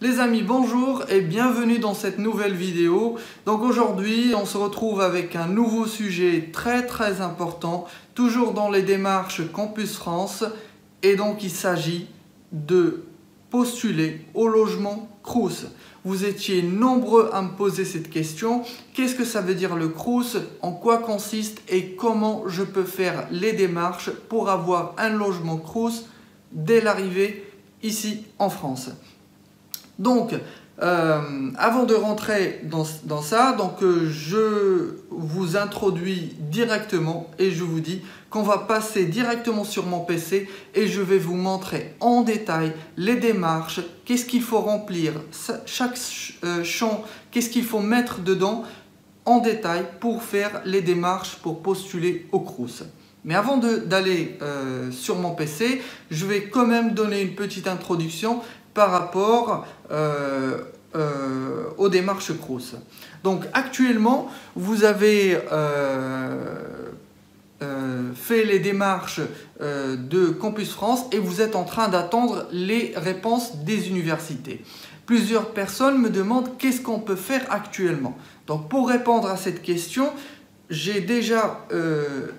Les amis, bonjour et bienvenue dans cette nouvelle vidéo. Donc aujourd'hui, on se retrouve avec un nouveau sujet très important, toujours dans les démarches Campus France. Et donc il s'agit de postuler au logement Crous. Vous étiez nombreux à me poser cette question. Qu'est-ce que ça veut dire le Crous? En quoi consiste et comment je peux faire les démarches pour avoir un logement Crous dès l'arrivée ici en France? Donc, avant de rentrer dans ça, je vous introduis directement et je vous dis qu'on va passer directement sur mon PC et je vais vous montrer en détail les démarches, qu'est-ce qu'il faut remplir, chaque champ, qu'est-ce qu'il faut mettre dedans en détail pour faire les démarches pour postuler au Crous. Mais avant d'aller sur mon PC, je vais quand même donner une petite introduction par rapport aux démarches Crous. Donc actuellement, vous avez fait les démarches de Campus France et vous êtes en train d'attendre les réponses des universités. Plusieurs personnes me demandent qu'est-ce qu'on peut faire actuellement. Donc pour répondre à cette question, j'ai déjà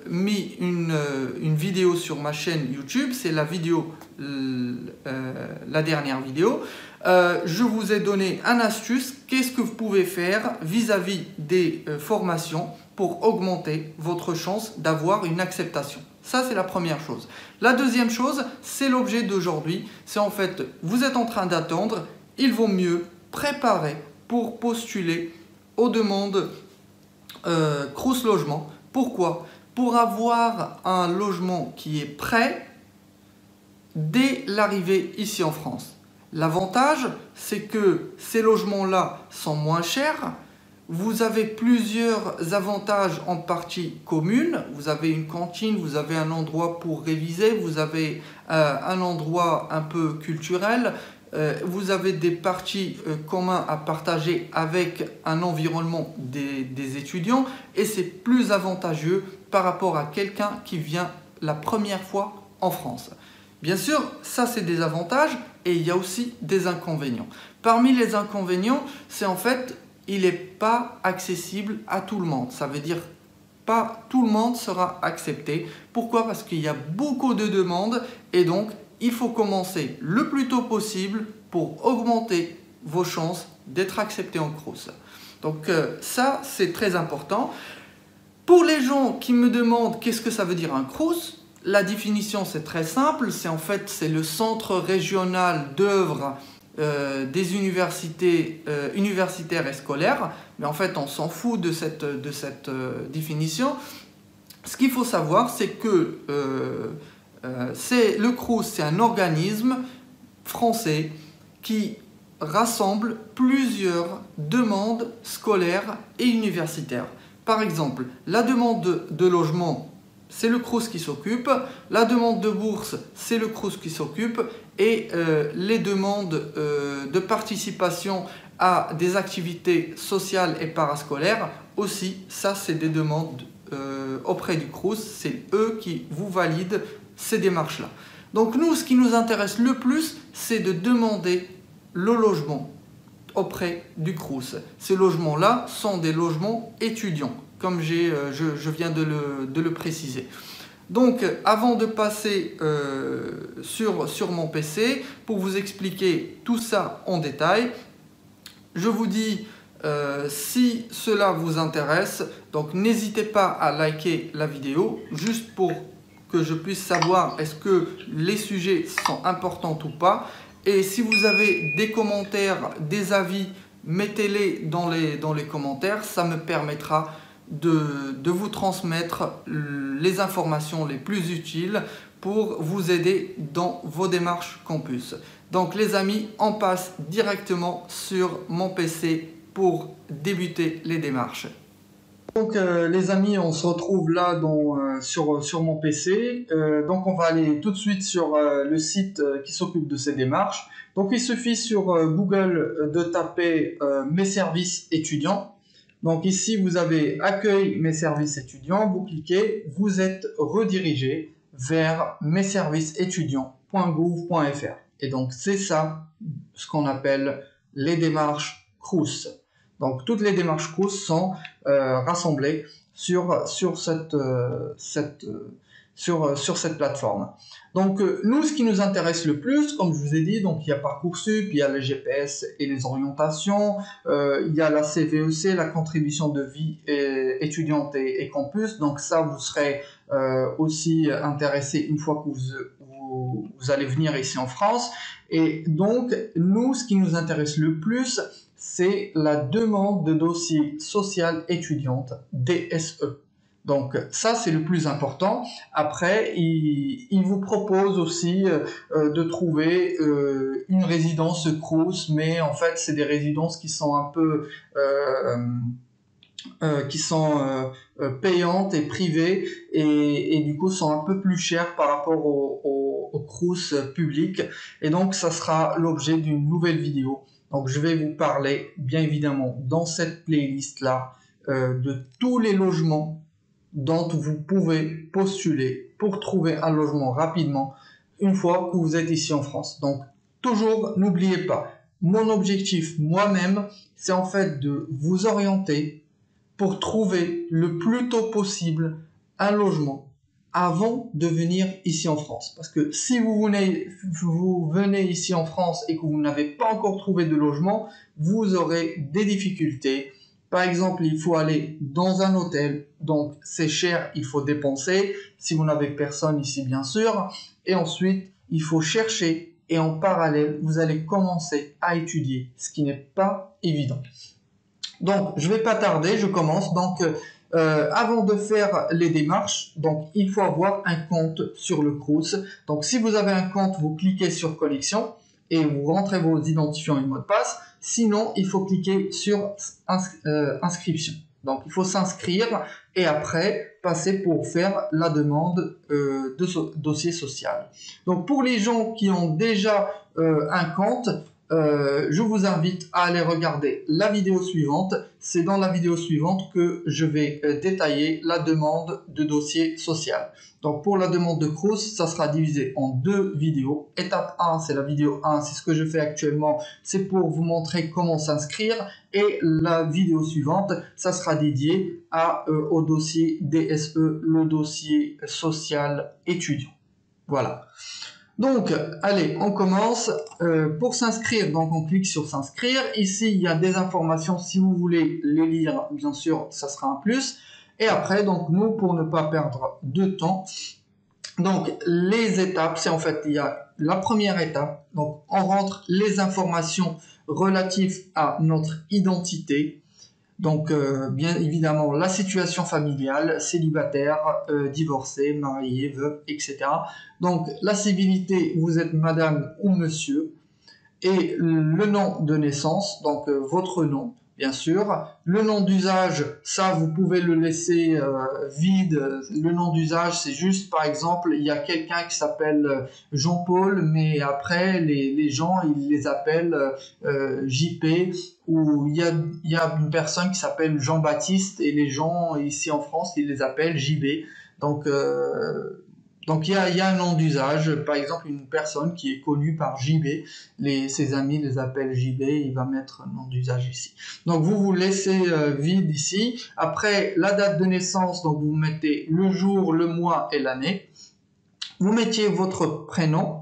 mis une vidéo sur ma chaîne YouTube, c'est la vidéo, la dernière vidéo. Je vous ai donné une astuce, qu'est-ce que vous pouvez faire vis-à-vis des formations pour augmenter votre chance d'avoir une acceptation. Ça, c'est la première chose. La deuxième chose, c'est l'objet d'aujourd'hui. C'est en fait, vous êtes en train d'attendre, il vaut mieux préparer pour postuler aux demandes Crous Logement. Pourquoi? Pour avoir un logement qui est prêt dès l'arrivée ici en France. L'avantage, c'est que ces logements-là sont moins chers. Vous avez plusieurs avantages en partie commune. Vous avez une cantine, vous avez un endroit pour réviser, vous avez un endroit un peu culturel. Vous avez des parties communs à partager avec un environnement des étudiants et c'est plus avantageux par rapport à quelqu'un qui vient la première fois en France. Bien sûr, ça c'est des avantages et il y a aussi des inconvénients. Parmi les inconvénients, c'est en fait, il n'est pas accessible à tout le monde. Ça veut dire pas tout le monde sera accepté. Pourquoi? Parce qu'il y a beaucoup de demandes et donc il faut commencer le plus tôt possible pour augmenter vos chances d'être accepté en Crous. Donc ça, c'est très important. Pour les gens qui me demandent qu'est-ce que ça veut dire un Crous, la définition c'est très simple. C'est en fait c'est le centre régional d'œuvre des universités universitaires et scolaires. Mais en fait, on s'en fout de cette définition. Ce qu'il faut savoir, c'est que le Crous, c'est un organisme français qui rassemble plusieurs demandes scolaires et universitaires. Par exemple, la demande de logement, c'est le Crous qui s'occupe. La demande de bourse, c'est le Crous qui s'occupe. Et les demandes de participation à des activités sociales et parascolaires, aussi, ça, c'est des demandes auprès du Crous. C'est eux qui vous valident ces démarches-là. Donc nous, ce qui nous intéresse le plus, c'est de demander le logement auprès du Crous. Ces logements-là sont des logements étudiants, comme je viens de le préciser. Donc, avant de passer sur mon PC, pour vous expliquer tout ça en détail, je vous dis, si cela vous intéresse, donc n'hésitez pas à liker la vidéo, juste pour que je puisse savoir est-ce que les sujets sont importants ou pas. Et si vous avez des commentaires, des avis, mettez-les dans les commentaires. Ça me permettra de vous transmettre les informations les plus utiles pour vous aider dans vos démarches campus. Donc les amis, on passe directement sur mon PC pour débuter les démarches. Donc les amis, on se retrouve là sur mon PC. Donc on va aller tout de suite sur le site qui s'occupe de ces démarches. Donc il suffit sur Google de taper mes services étudiants. Donc ici vous avez accueil mes services étudiants, vous cliquez, vous êtes redirigé vers messervicesétudiants.gouv.fr. Et donc c'est ça ce qu'on appelle les démarches Crous. Donc toutes les démarches Crous sont rassemblées sur cette plateforme. Donc nous, ce qui nous intéresse le plus, comme je vous ai dit, donc il y a Parcoursup, il y a le GPS et les orientations, il y a la CVEC, la contribution de vie étudiante et campus. Donc ça, vous serez aussi intéressé une fois que vous allez venir ici en France. Et donc nous, ce qui nous intéresse le plus, c'est la demande de dossier social étudiante, DSE. Donc ça, c'est le plus important. Après, il vous propose aussi de trouver une résidence Crous, mais en fait, c'est des résidences qui sont un peu payantes et privées et du coup sont un peu plus chères par rapport aux Crous publics. Et donc, ça sera l'objet d'une nouvelle vidéo. Donc, je vais vous parler, bien évidemment, dans cette playlist-là, de tous les logements dont vous pouvez postuler pour trouver un logement rapidement une fois que vous êtes ici en France. Donc, toujours, n'oubliez pas, mon objectif moi-même, c'est en fait de vous orienter pour trouver le plus tôt possible un logement avant de venir ici en France. Parce que si vous venez ici en France et que vous n'avez pas encore trouvé de logement, vous aurez des difficultés. Par exemple, il faut aller dans un hôtel, donc c'est cher, il faut dépenser, si vous n'avez personne ici bien sûr. Et ensuite, il faut chercher et en parallèle, vous allez commencer à étudier, ce qui n'est pas évident. Donc, je ne vais pas tarder, je commence. Donc, avant de faire les démarches, donc il faut avoir un compte sur le Crous. Donc, si vous avez un compte, vous cliquez sur connexion et vous rentrez vos identifiants et mots de passe. Sinon, il faut cliquer sur inscription. Donc, il faut s'inscrire et après passer pour faire la demande de dossier social. Donc, pour les gens qui ont déjà un compte, je vous invite à aller regarder la vidéo suivante. C'est dans la vidéo suivante que je vais détailler la demande de dossier social. Donc pour la demande de Crous, ça sera divisé en deux vidéos. Étape 1, c'est la vidéo 1, c'est ce que je fais actuellement. C'est pour vous montrer comment s'inscrire. Et la vidéo suivante, ça sera dédié au dossier DSE, le dossier social étudiant. Voilà. Donc, allez, on commence. Pour s'inscrire, donc on clique sur s'inscrire. Ici, il y a des informations. Si vous voulez les lire, bien sûr, ça sera un plus. Et après, donc nous, pour ne pas perdre de temps, donc les étapes, c'est en fait, il y a la première étape. Donc, on rentre les informations relatives à notre identité. Donc, bien évidemment, la situation familiale, célibataire, divorcé, marié, veuve, etc. Donc, la civilité, vous êtes madame ou monsieur. Et le nom de naissance, donc votre nom, bien sûr. Le nom d'usage, ça, vous pouvez le laisser vide. Le nom d'usage, c'est juste, par exemple, il y a quelqu'un qui s'appelle Jean-Paul, mais après, les gens, ils les appellent JP. Ou il y a une personne qui s'appelle Jean-Baptiste, et les gens, ici en France, ils les appellent JB. Donc il y a un nom d'usage, par exemple une personne qui est connue par JB, ses amis les appellent JB, il va mettre un nom d'usage ici. Donc vous laissez vide ici. Après la date de naissance, donc vous mettez le jour, le mois et l'année. Vous mettiez votre prénom,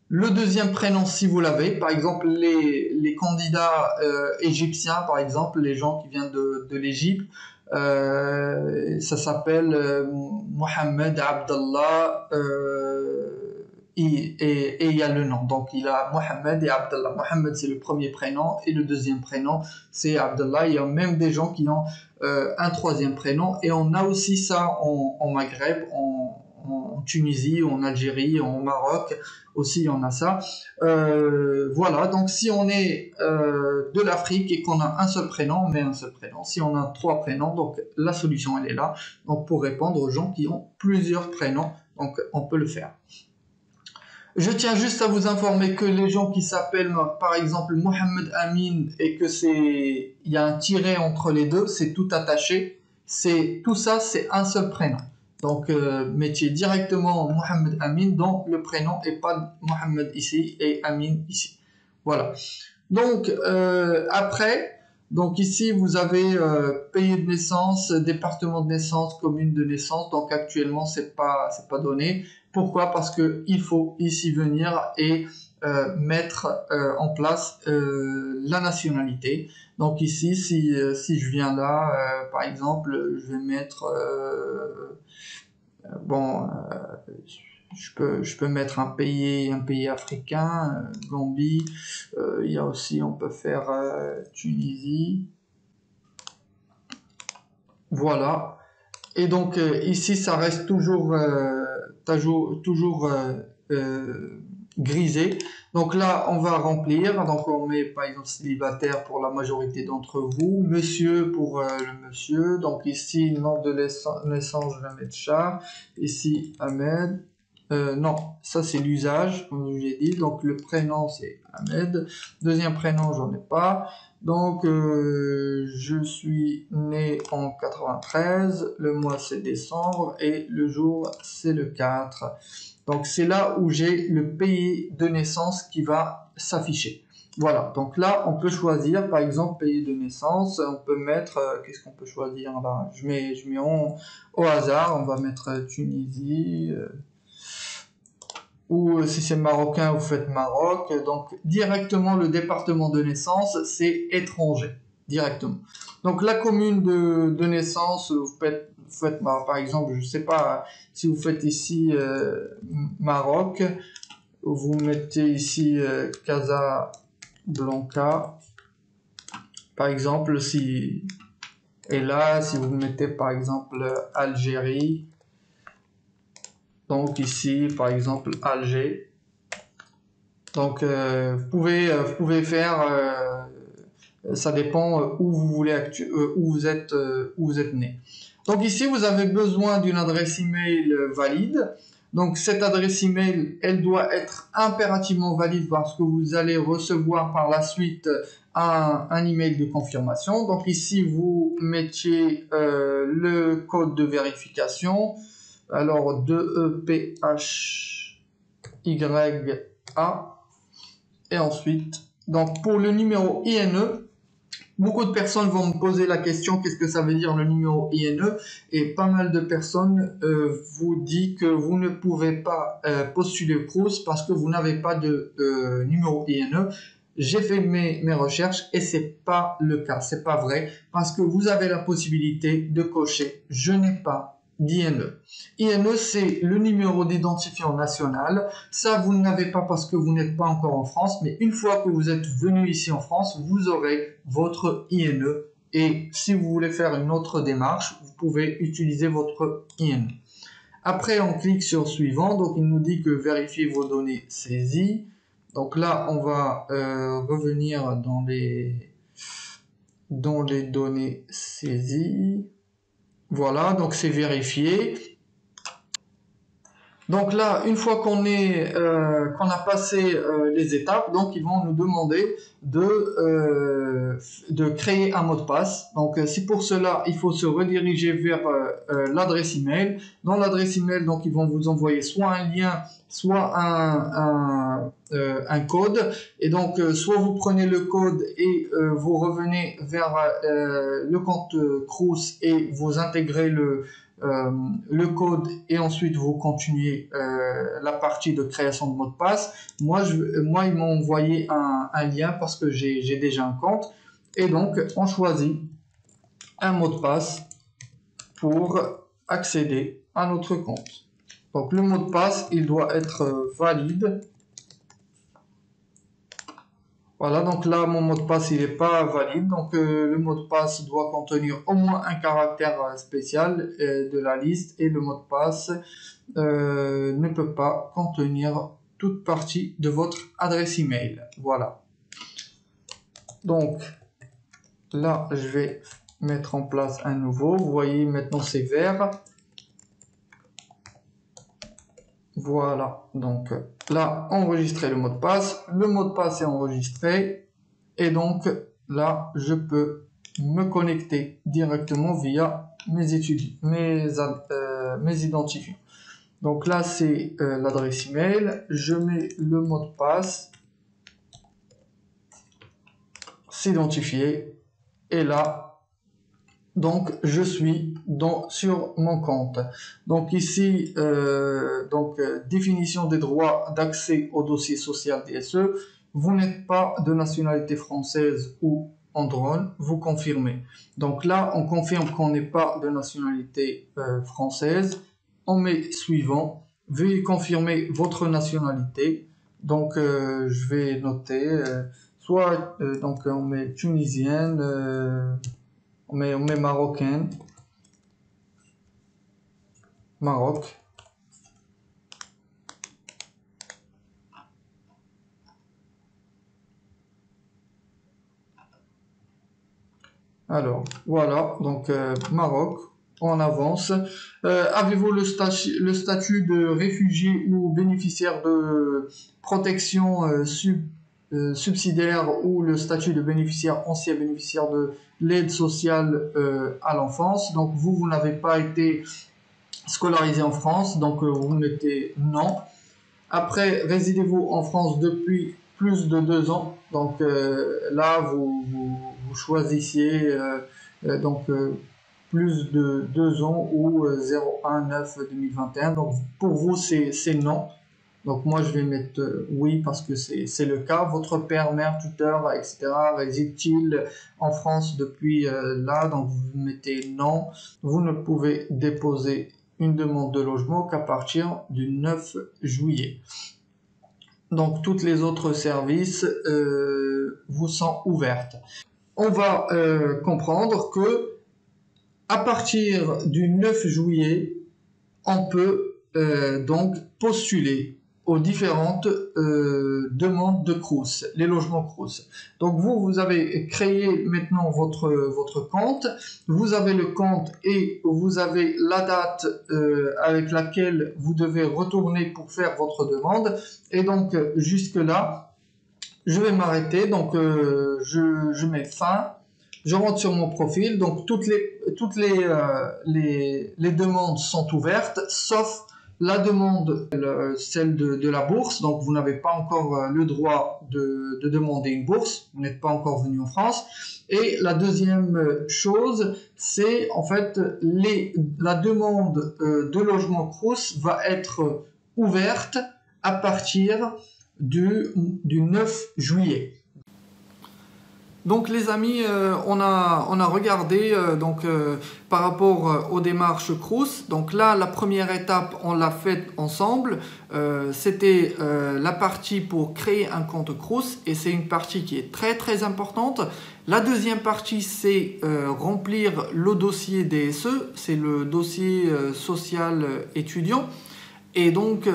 le deuxième prénom si vous l'avez. Par exemple les candidats égyptiens, par exemple les gens qui viennent de l'Égypte. Ça s'appelle Mohamed Abdallah et il y a le nom. Donc il a Mohamed et Abdallah. Mohamed c'est le premier prénom et le deuxième prénom c'est Abdallah. Il y a même des gens qui ont un troisième prénom et on a aussi ça en Maghreb, en Tunisie, en Algérie, en Maroc aussi on a ça. Voilà, donc si on est de l'Afrique et qu'on a un seul prénom, on met un seul prénom. Si on a trois prénoms, donc la solution elle est là. Donc pour répondre aux gens qui ont plusieurs prénoms, donc on peut le faire. Je tiens juste à vous informer que les gens qui s'appellent par exemple Mohamed Amin et que il y a un tiret entre les deux, c'est tout attaché. Tout ça, c'est un seul prénom. Donc, mettez directement Mohamed Amin dans le prénom et pas Mohamed ici et Amin ici. Voilà. Donc, après, donc ici, vous avez pays de naissance, département de naissance, commune de naissance. Donc, actuellement, c'est pas donné. Pourquoi? Parce que il faut ici venir et mettre en place la nationalité. Donc ici, si je viens là, par exemple, je vais mettre bon, je peux mettre un pays africain, Gambie. Il y a aussi, on peut faire Tunisie. Voilà. Et donc ici, ça reste toujours grisé. Donc là, on va remplir. Donc on met par exemple célibataire pour la majorité d'entre vous, monsieur pour le monsieur. Donc ici, nom de naissance, je vais mettre chat. Ici, Ahmed. Non, ça c'est l'usage, comme je l'ai dit. Donc le prénom c'est Ahmed. Deuxième prénom, j'en ai pas. Donc je suis né en 93, le mois c'est décembre et le jour c'est le 4. Donc c'est là où j'ai le pays de naissance qui va s'afficher. Voilà, donc là on peut choisir par exemple pays de naissance, on peut mettre, qu'est-ce qu'on peut choisir là? Je mets au hasard, on va mettre Tunisie. Ou si c'est marocain, vous faites Maroc. Donc directement le département de naissance, c'est étranger, directement. Donc la commune de naissance, vous faites par exemple, je sais pas, si vous faites ici Maroc, vous mettez ici Casablanca, par exemple, et là, si vous mettez par exemple Algérie, donc ici, par exemple, Alger. Donc, vous pouvez faire, ça dépend où vous voulez où vous êtes né. Donc ici, vous avez besoin d'une adresse email valide. Donc cette adresse email, elle doit être impérativement valide parce que vous allez recevoir par la suite un email de confirmation. Donc ici, vous mettiez le code de vérification. Alors 2EPHYA. Et ensuite, donc pour le numéro INE, beaucoup de personnes vont me poser la question qu'est-ce que ça veut dire le numéro INE, et pas mal de personnes vous disent que vous ne pouvez pas postuler au Crous parce que vous n'avez pas de numéro INE. J'ai fait mes recherches et c'est pas le cas, c'est pas vrai, parce que vous avez la possibilité de cocher je n'ai pas d'INE. INE, c'est le numéro d'identifiant national. Ça, vous ne l'avez pas parce que vous n'êtes pas encore en France, mais une fois que vous êtes venu ici en France, vous aurez votre INE. Et si vous voulez faire une autre démarche, vous pouvez utiliser votre INE. Après, on clique sur suivant. Donc, il nous dit que vérifiez vos données saisies. Donc là, on va revenir dans les données saisies. Voilà, donc c'est vérifié. Donc là, une fois qu'on a passé les étapes, donc ils vont nous demander de créer un mot de passe. Donc c'est pour cela, il faut se rediriger vers l'adresse email. Dans l'adresse email, donc ils vont vous envoyer soit un lien, soit un code. Et donc soit vous prenez le code et vous revenez vers le compte Crous et vous intégrez le code et ensuite vous continuez la partie de création de mot de passe. Moi ils m'ont envoyé un lien parce que j'ai déjà un compte, et donc on choisit un mot de passe pour accéder à notre compte. Donc le mot de passe, il doit être valide. Voilà, donc là, mon mot de passe, il n'est pas valide. Donc, le mot de passe doit contenir au moins un caractère spécial de la liste, et le mot de passe ne peut pas contenir toute partie de votre adresse email. Voilà. Donc, là, je vais mettre en place un nouveau. Vous voyez, maintenant, c'est vert. Voilà, donc là, enregistrer le mot de passe. Le mot de passe est enregistré. Et donc, là, je peux me connecter directement via mes identifiants. Donc là, c'est l'adresse email. Je mets le mot de passe. s'identifier. Et là, donc, je suis sur mon compte. Donc ici, définition des droits d'accès au dossier social DSE. Vous n'êtes pas de nationalité française ou andronne, vous confirmez. Donc là, on confirme qu'on n'est pas de nationalité française. On met suivant. Veuillez confirmer votre nationalité. Donc, je vais noter, donc on met tunisienne, on met marocaine, Maroc. Alors, voilà, donc Maroc, on avance. Avez-vous le statut de réfugié ou bénéficiaire de protection subsidiaire ou le statut de bénéficiaire, ancien bénéficiaire de l'aide sociale à l'enfance? Donc, vous n'avez pas été scolarisé en France, donc vous mettez non. Après, résidez-vous en France depuis plus de 2 ans? Donc là, vous choisissiez plus de 2 ans ou 01/9/2021. Donc pour vous, c'est non. Donc moi, je vais mettre oui parce que c'est le cas. Votre père, mère, tuteur, etc. réside-t-il en France depuis là? Donc vous mettez non. Vous ne pouvez déposer une demande de logement qu'à partir du 9 juillet. Donc toutes les autres services vous sont ouvertes. On va comprendre que à partir du 9 juillet, on peut donc postuler aux différentes demandes de Crous, les logements Crous. Donc vous avez créé maintenant votre compte, vous avez le compte et vous avez la date avec laquelle vous devez retourner pour faire votre demande. Et donc jusque là, je vais m'arrêter, donc je mets fin. Je rentre sur mon profil, donc toutes les demandes sont ouvertes, sauf la demande, celle de la bourse. Donc vous n'avez pas encore le droit de demander une bourse, vous n'êtes pas encore venu en France. Et la deuxième chose, c'est en fait la demande de logement Crous va être ouverte à partir du 9 juillet. Donc les amis, on a regardé par rapport aux démarches Crous. Donc là, la première étape, on l'a faite ensemble. C'était la partie pour créer un compte Crous et c'est une partie qui est très très importante. La deuxième partie, c'est remplir le dossier DSE, c'est le dossier social étudiant. Et donc,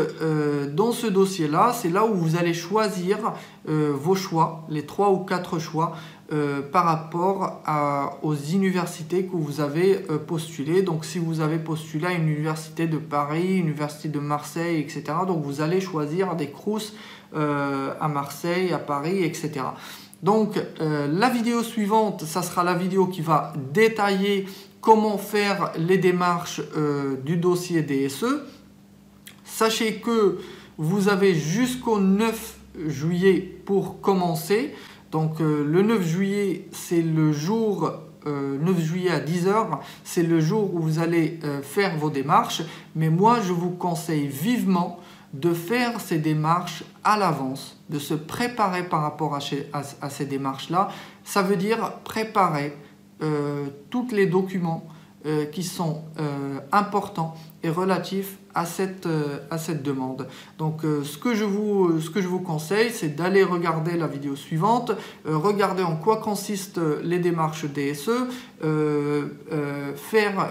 dans ce dossier-là, c'est là où vous allez choisir vos choix, les 3 ou 4 choix par rapport aux universités que vous avez postulées. Donc, si vous avez postulé à une université de Paris, une université de Marseille, etc., donc vous allez choisir des Crous à Marseille, à Paris, etc. Donc, la vidéo suivante, ça sera la vidéo qui va détailler comment faire les démarches du dossier DSE. Sachez que vous avez jusqu'au 9 juillet pour commencer. Donc le 9 juillet, c'est le jour, 9 juillet à 10 h, c'est le jour où vous allez faire vos démarches. Mais moi, je vous conseille vivement de faire ces démarches à l'avance, de se préparer par rapport à ces démarches-là. Ça veut dire préparer tous les documents qui sont importants et relatifs à cette demande. Donc ce que je vous conseille, c'est d'aller regarder la vidéo suivante, regarder en quoi consistent les démarches DSE,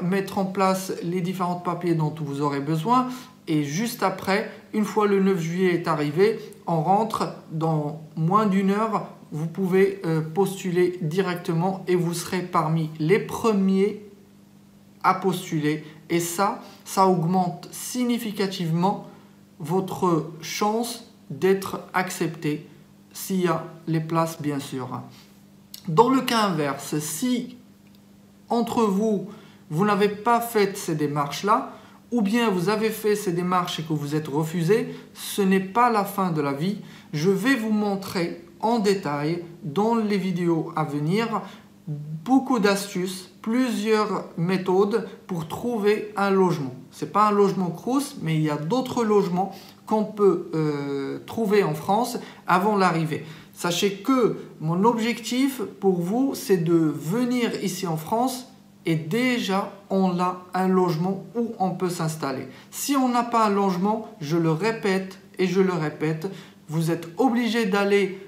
mettre en place les différents papiers dont vous aurez besoin, et juste après, une fois le 9 juillet est arrivé, on rentre dans moins d'1 heure, vous pouvez postuler directement et vous serez parmi les premiers à postuler, et ça augmente significativement votre chance d'être accepté s'il y a les places, bien sûr. Dans le cas inverse, si entre vous n'avez pas fait ces démarches-là, ou bien vous avez fait ces démarches et que vous êtes refusé, ce n'est pas la fin de la vie. Je vais vous montrer en détail dans les vidéos à venir beaucoup d'astuces, plusieurs méthodes pour trouver un logement. Ce n'est pas un logement Crous, mais il y a d'autres logements qu'on peut trouver en France avant l'arrivée. Sachez que mon objectif pour vous, c'est de venir ici en France et déjà on a un logement où on peut s'installer. Si on n'a pas un logement, je le répète et je le répète, vous êtes obligé d'aller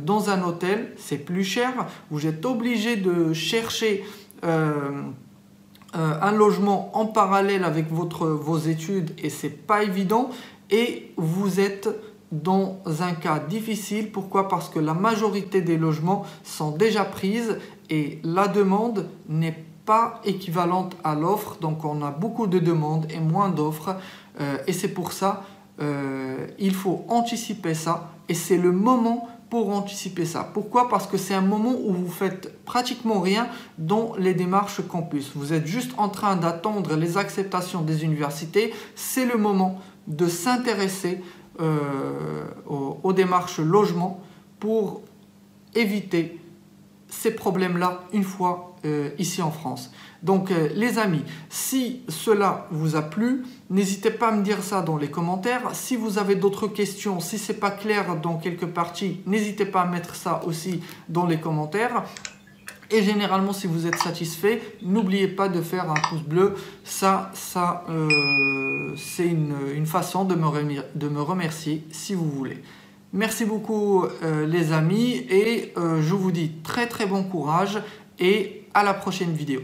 dans un hôtel, c'est plus cher, vous êtes obligé de chercher un logement en parallèle avec vos études et c'est pas évident et vous êtes dans un cas difficile. Pourquoi? Parce que la majorité des logements sont déjà prises et la demande n'est pas équivalente à l'offre, donc on a beaucoup de demandes et moins d'offres et c'est pour ça il faut anticiper ça et c'est le moment pour anticiper ça. Pourquoi? Parce que c'est un moment où vous faites pratiquement rien dans les démarches campus. Vous êtes juste en train d'attendre les acceptations des universités. C'est le moment de s'intéresser aux démarches logement pour éviter ces problèmes-là une fois ici en France. Donc les amis, si cela vous a plu, n'hésitez pas à me dire ça dans les commentaires. Si vous avez d'autres questions, si ce n'est pas clair dans quelques parties, n'hésitez pas à mettre ça aussi dans les commentaires. Et généralement, si vous êtes satisfait, n'oubliez pas de faire un pouce bleu. Ça c'est une façon de me remercier si vous voulez. Merci beaucoup les amis et je vous dis très bon courage et à la prochaine vidéo.